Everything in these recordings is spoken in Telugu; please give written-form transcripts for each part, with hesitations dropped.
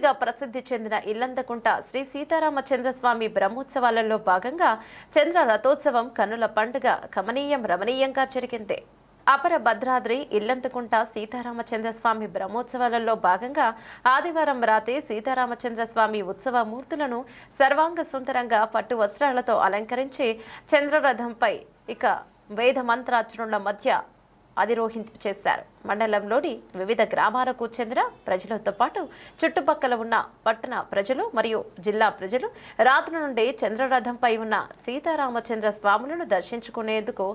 రథంగా ప్రసిద్ధి చెందిన ఇల్లంతకుంట శ్రీ సీతారామచంద్రస్వామి బ్రహ్మోత్సవాలలో భాగంగా చంద్ర రథోత్సవం కన్నుల పండుగ కమనీయం రమణీయంగా జరిగింది. అపర భద్రాద్రి ఇల్లంతకుంట సీతారామచంద్రస్వామి బ్రహ్మోత్సవాలలో భాగంగా ఆదివారం రాత్రి సీతారామచంద్రస్వామి ఉత్సవ మూర్తులను సర్వాంగ సుందరంగా పట్టు వస్త్రాలతో అలంకరించి చంద్రరథంపై వేద మంత్రార్చనల మధ్య అధిరోహించేశారు. మండలంలోని వివిధ గ్రామాలకు చెందిన ప్రజలతో పాటు చుట్టుపక్కల ఉన్న పట్టణ ప్రజలు మరియు జిల్లా ప్రజలు రాత్రి నుండి చంద్రరథంపై ఉన్న సీతారామచంద్ర స్వాములను దర్శించుకునేందుకు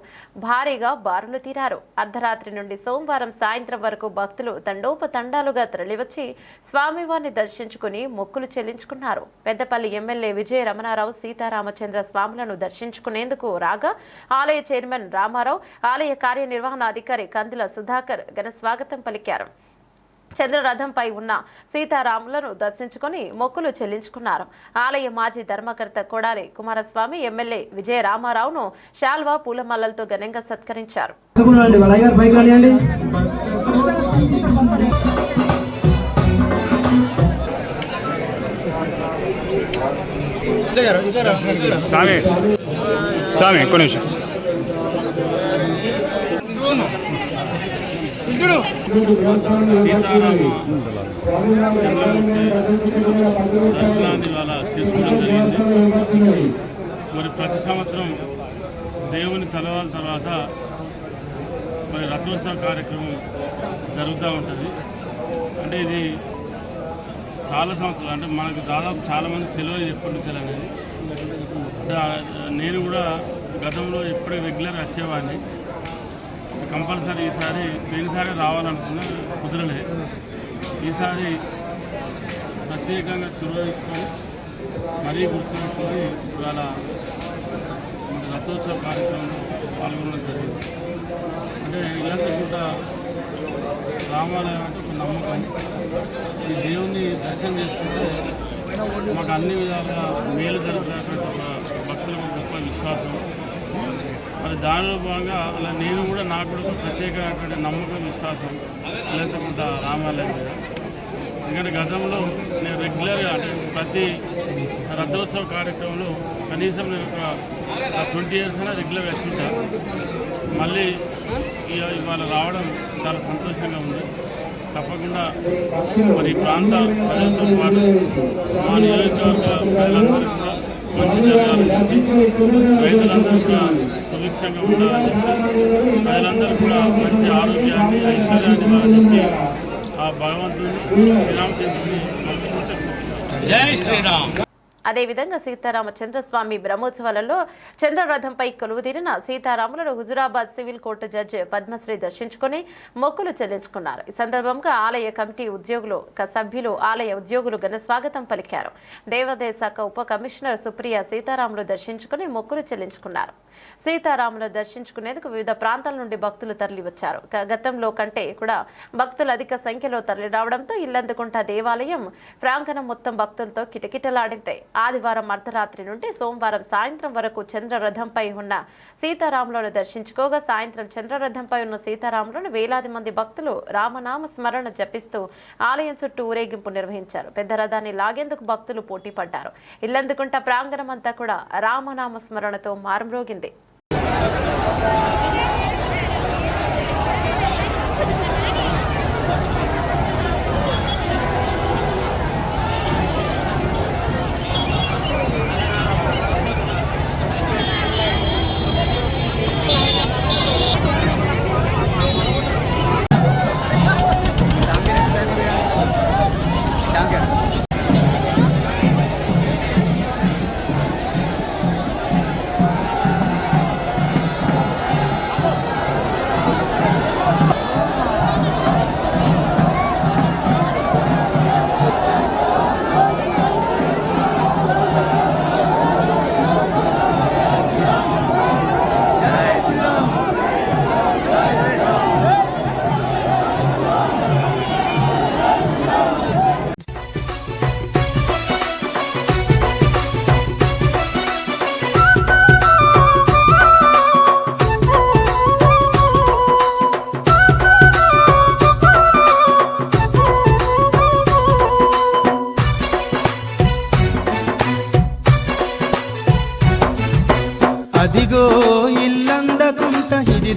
భారీగా బారులు తీరారు. అర్ధరాత్రి నుండి సోమవారం సాయంత్రం వరకు భక్తులు తండోపతండాలుగా తరలివచ్చి స్వామివారిని దర్శించుకుని మొక్కులు చెల్లించుకున్నారు. పెద్దపల్లి ఎమ్మెల్యే విజయ రమణారావు సీతారామచంద్ర స్వాములను దర్శించుకునేందుకు రాగా ఆలయ చైర్మన్ రామారావు, ఆలయ కార్యనిర్వహణాధికారి కందుల సుధాకర్ ఘన స్వాగతం పలికారు. చంద్రరథంపై ఉన్న సీతారాములను దర్శించుకుని మొక్కులు చెల్లించుకున్నారు. ఆలయ మాజీ ధర్మకర్త కొడాలి కుమారస్వామి ఎమ్మెల్యే విజయ రామారావును శాల్వా పూలమాలలతో ఘనంగా సత్కరించారు. సీతారామ దర్శనాన్ని ఇవాళ చేసుకోవడం జరిగింది. మరి ప్రతి సంవత్సరం దేవుని తలవాల తర్వాత మరి రథోత్సవ కార్యక్రమం జరుగుతూ ఉంటుంది. అంటే ఇది చాలా సంవత్సరాలు, అంటే మనకు దాదాపు చాలామంది తెలియదు ఎప్పటి నుంచి అనేది. అంటే నేను కూడా గతంలో ఎప్పుడూ రెగ్యులర్ వచ్చేవాడిని. కంపల్సరీ ఈసారి దేనిసారి రావాలనుకున్నా కుదరలే. ఈసారి ప్రత్యేకంగా చొరవ తీసుకొని మరీ గుర్తుపెట్టుకొని ఇవాళ రథోత్సవ కార్యక్రమంలో పాల్గొనడం జరిగింది. అంటే ఇల్లంతకుంట రామాలయం అంటే ఒక నమ్మకం. ఈ దేవుణ్ణి దర్శనం చేసుకుంటే మాకు అన్ని విధాలుగా మేలు జరుగుతున్నటువంటి ఒక భక్తుల గొప్ప విశ్వాసం. మరి దానిలో భాగంగా అలా నేను కూడా నాకు కూడా ఒక ప్రత్యేకమైనటువంటి నమ్మకం, విశ్వాసం ఇల్లంతకుంట రామాలయం మీద. ఎందుకంటే గతంలో నేను రెగ్యులర్గా అంటే ప్రతి రథోత్సవ కార్యక్రమంలో కనీసం నేను ఒక 20 years అయినా రెగ్యులర్గా వచ్చుంటా. మళ్ళీ ఇవాళ రావడం చాలా సంతోషంగా ఉంది. తప్పకుండా మరి ప్రాంత ప్రజలతో పాటు మా నియోజకవర్గ ప్రజలందరూ కూడా మంచి జరగాలని, రైతులందరూ కూడా సుభిక్షంగా ఉండాలని చెప్పి, ప్రజలందరూ కూడా మంచి ఆరోగ్యాన్ని, ఐశ్వర్యాన్ని ఇవ్వాలని చెప్పి ఆ భగవంతుని శ్రీరామచంద్రుని జై శ్రీరామ్. అదేవిధంగా సీతారామచంద్రస్వామి బ్రహ్మోత్సవాలలో చంద్రరథంపై కొలువుదీరిన సీతారాములను Huzurabad civil court judge Padmasri దర్శించుకుని మొక్కులు చెల్లించుకున్నారు. ఈ సందర్భంగా ఆలయ కమిటీ ఉద్యోగులు, సభ్యులు, ఆలయ ఉద్యోగులు ఘన స్వాగతం పలికారు. దేవాదాయ శాఖ ఉప కమిషనర్ సుప్రియ సీతారాములు దర్శించుకుని మొక్కులు చెల్లించుకున్నారు. సీతారాములు దర్శించుకునేందుకు వివిధ ప్రాంతాల నుండి భక్తులు తరలివచ్చారు. గతంలో కంటే కూడా భక్తులు అధిక సంఖ్యలో తరలి రావడంతో ఇల్లంతకుంట దేవాలయం ప్రాంగణం మొత్తం భక్తులతో కిటకిటలాడింది. ఆదివారం అర్ధరాత్రి నుండి సోమవారం సాయంత్రం వరకు చంద్రరథంపై ఉన్న సీతారాములను దర్శించుకోగా సాయంత్రం చంద్రరథంపై ఉన్న సీతారాములను వేలాది మంది భక్తులు రామనామ స్మరణ జపిస్తూ ఆలయం చుట్టూ ఊరేగింపు నిర్వహించారు. పెద్ద రథాన్ని లాగేందుకు భక్తులు పోటీ పడ్డారు. ఇల్లంతకుంట ప్రాంగణం అంతా కూడా రామనామ స్మరణతో మారుమ్రోగింది.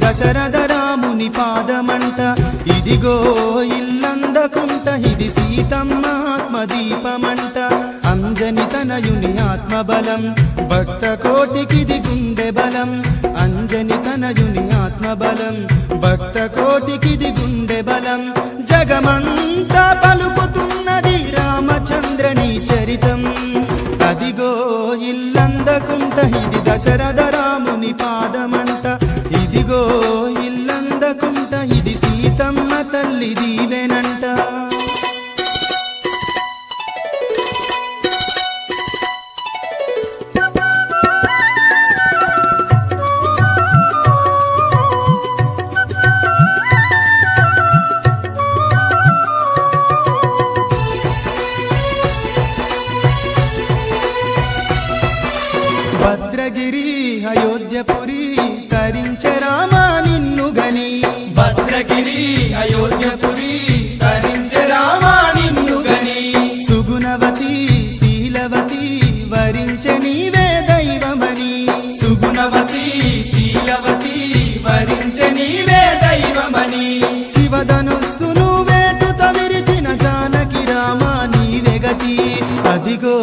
దశరథ రాముని పాదమంట. ఇదిగో ఇల్లందకుంట ఇది సీతమ్మ ఆత్మదీపమంట. అంజని తనయుని ఆత్మబలం భక్త కోటికిది గుండె బలం. అంజని తనయుని ఆత్మబలం భక్త కోటికిది గుండె బలం. జగమంతా పలుకుతున్నది రామచంద్రని చరితం. అదిగో ఇల్లందకుంట ఇది దశరథ రాముని పాదమంట. ఇదిగో ఇల్లందకుంట ఇది సీతమ్మ తల్లి దీవెనంట. భద్రగిరి అయోధ్యపురి తరించె రామా నిన్ను గని. భద్రగిరి అయోధ్యపురి తరించె రామా నిన్ను గని. సుగుణవతి శీలవతి వరించె నీవే దైవమని. సుగుణవతి శీలవతి వరించె నీవే దైవమని. శివధనుస్సును వేటుత విరిచిన జానకి రామా నీవే గతి. అదిగో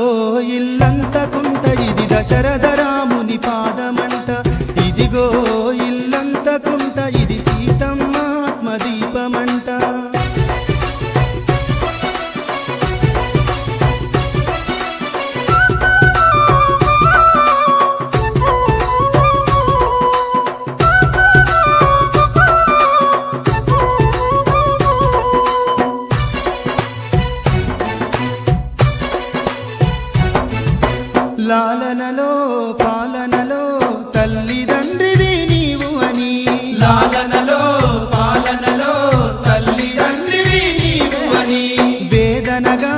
ఇల్లంతకుంట ఇది దశరథ రాముని పాదమంట. ఇదిగో ఇల్లంతకుంట ఇది సీతమ్మ ఆత్మదీపమంట. లాలనలో పాలనలో తల్లిదండ్రివి నీవు అని. లాలనలో పాలనలో తల్లిదండ్రివి నీవు అని. వేదనగా